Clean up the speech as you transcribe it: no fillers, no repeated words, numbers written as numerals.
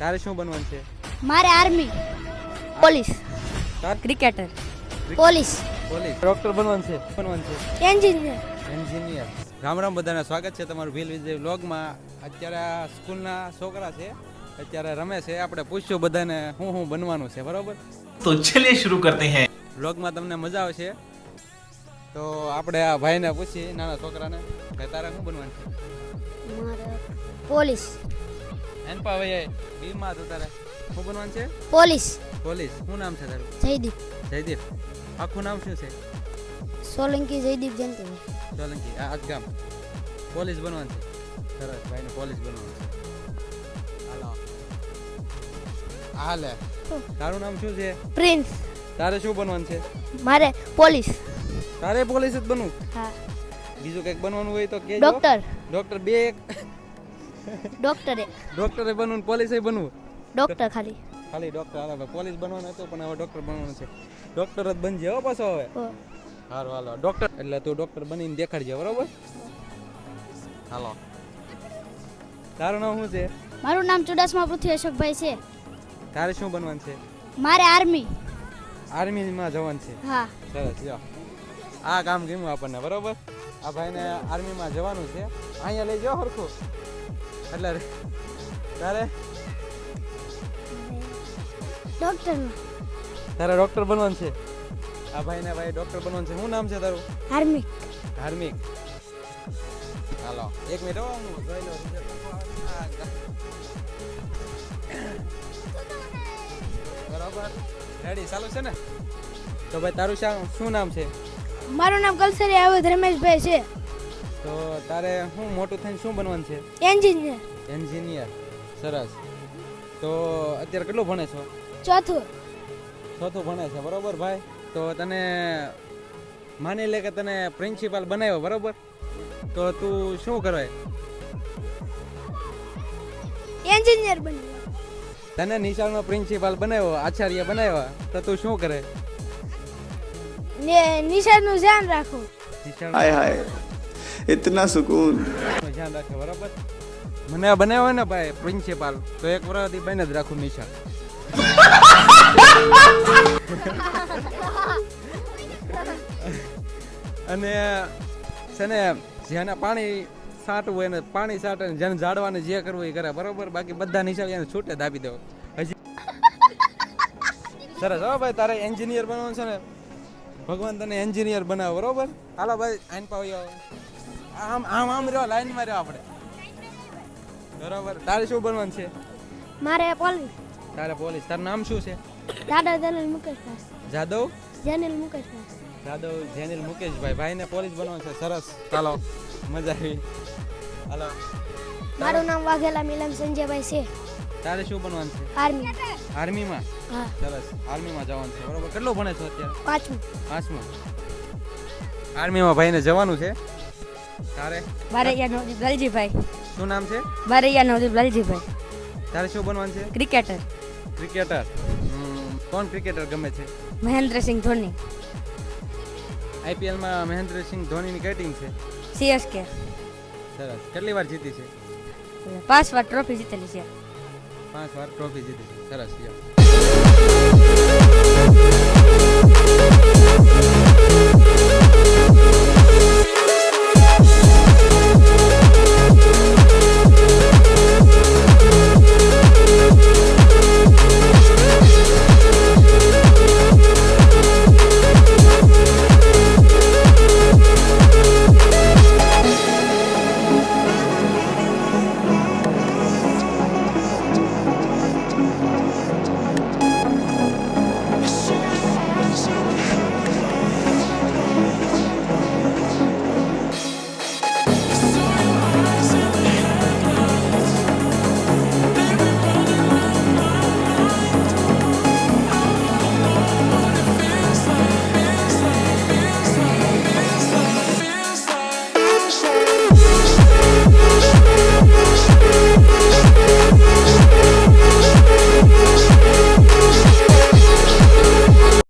તારે શું બનવાનું છે? મારે army, police, cricketer, police, doctor બનવાનું છે. એન્જિનિયર. રામ રામ બધાને, સ્વાગત છે તમારું ભીલ વિજય વ્લોગમાં. અત્યારે આ સ્કૂલના છોકરા છે, અત્યારે રમે છે. આપણે પૂછ્યું બધાને હું બનવાનું છે, બરોબર? તો ચલિए शुरू करते हैं. વ્લોગમાં તમને મજા આવશે. તો આપણે આ ભાઈને પૂછી, નાના છોકરાને, કે તારે શું બનવાનું છે? મારે પોલીસ, એન પા ભાઈ બીમાં તો તારે શું બનવાનું છે? પોલીસ. પોલીસ. શું નામ છે તારું? જયદીપ. જયદીપ. આખું નામ શું છે? સોલંકી જયદીપ જયંતિભાઈ. સોલંકી. આ ગામ. પોલીસ બનવાનું છે. સરસ, ભાઈને પોલીસ બનવાનું છે. હાલો હાલે. તારું નામ શું છે? પ્રિન્સ. તારે શું બનવાનું છે? મારે પોલીસ. તારે પોલીસ જ બનવું? હા. બીજું કંઈક બનવાનું હોય તો કહેજો. ડોક્ટર. ડોક્ટર બે એક. ડોક્ટરે. ડોક્ટરે બનવું, પોલીસે બનવું? ડોક્ટર ખાલી. ખાલી ડોક્ટર. હાલો ભાઈ, પોલીસ બનવાનું હતું પણ હવે ડોક્ટર બનવાનું છે. ડોક્ટર જ બનજે હો પાછો હવે. સારું હાલો, ડોક્ટર એટલે તું ડોક્ટર બનીને દેખાડજે, બરોબર? હાલો. તારું નામ શું છે? મારું નામ ચુડાસમા પૃથ્વી અશોકભાઈ છે. તારે શું બનવાનું છે? મારે આર્મી. આર્મીમાં જવાનું છે. હા. સરસ. લ્યો, આ કામ ગમ્યું આપણને, બરોબર? આ ભાઈને આર્મીમાં જવાનું છે. અહીંયા લઈ જાઓ હરખું. એટલે તારે ડોક્ટર. તારે ડોક્ટર બનવાનું છે. આ ભાઈને ભાઈ ડોક્ટર બનવાનું છે. શું નામ છે તારું? આર્મી. ધાર્મિક. હાલો એક મિનિટ હો, હું જોઈ લઉં. બરાબર, રેડી ચાલુ છે ને? તો ભાઈ તારું શું નામ છે? મારું નામ કલસરી આવદ રમેશભાઈ છે. તો તારે શું મોટું થઈને શું બનવાનું છે? એન્જિનિયર. એન્જિનિયર. સરસ. તો અત્યારે કેટલું ભણે છો? ચોથું. ચોથું ભણે છે, બરોબર ભાઈ? તો તને માની લે કે તને પ્રિન્સિપાલ બનાવ્યો, બરોબર? તો તું શું કરે? એન્જિનિયર બન્યો. તને નિશાળનો પ્રિન્સિપાલ બનાવ્યો, આચાર્ય બનાવ્યા, તો તું શું કરે? ને નિશાળનું ધ્યાન રાખો. हाय हाय इतना सुकून. ધ્યાન રાખે, બરોબર? મને બનાવ્યો ને ભાઈ પ્રિન્સિપાલ, તો એક વર્ષથી બને જ રાખું નિશાળ. અને છે ને જેને પાણી સાટવું હોય ને પાણી સાટે, જેને ઝાડવાને જે કરવું એ કરે, બરોબર? બાકી બધા નિશાળ એને છૂટે દાબી દેવો. હજી સરસ. હો ભાઈ, તારે એન્જિનિયર બનવાનું છે ને? ભગવાન તને એન્જિનિયર બનાવે, બરોબર? હાલો ભાઈ, આઈન પાવી આમ આમ આમ રહ્યો, લાઈનમાં રહ્યો આપણે, બરોબર? તારે શું બનવાનું છે? મારે પોલીસ. તારે પોલીસ. તારું નામ શું છે? દાદા જનરલ મુકેશભાઈ. જાદવ. જનરલ મુકેશભાઈ. જાદવ જેનિલ મુકેશભાઈ. ભાઈને પોલીસ બનવાનું છે. સરસ, ચાલો, મજા આવી. હાલો. મારું નામ વાઘેલા મિલન સંજયભાઈ છે. તારે શું બનવાનું છે? આર્મી. આર્મીમાં? હા. સરસ, આર્મીમાં જવાનું છે, બરોબર? કેટલું ભણે છો અત્યારે? પાંચમું. પાંચમું. આર્મીમાં ભાઈને જવાનું છે. તારે બારૈયા નવદીપ લાલજીભાઈ. શું નામ છે? બારૈયા નવદીપ લાલજીભાઈ. તારે શું બનવાનું છે? Cricketer, cricketer. કોણ ક્રિકેટર ગમે છે? મહેન્દ્રસિંહ ધોની. આઈપીએલમાં મહેન્દ્રસિંહ ધોનીની કઈ ટીમ છે? સીએસકે. સરસ. કેટલી વાર જીતી છે? 5 વાર ટ્રોફી જીતેલી છે. 5 વાર ટ્રોફી જીતી છે. સરસ.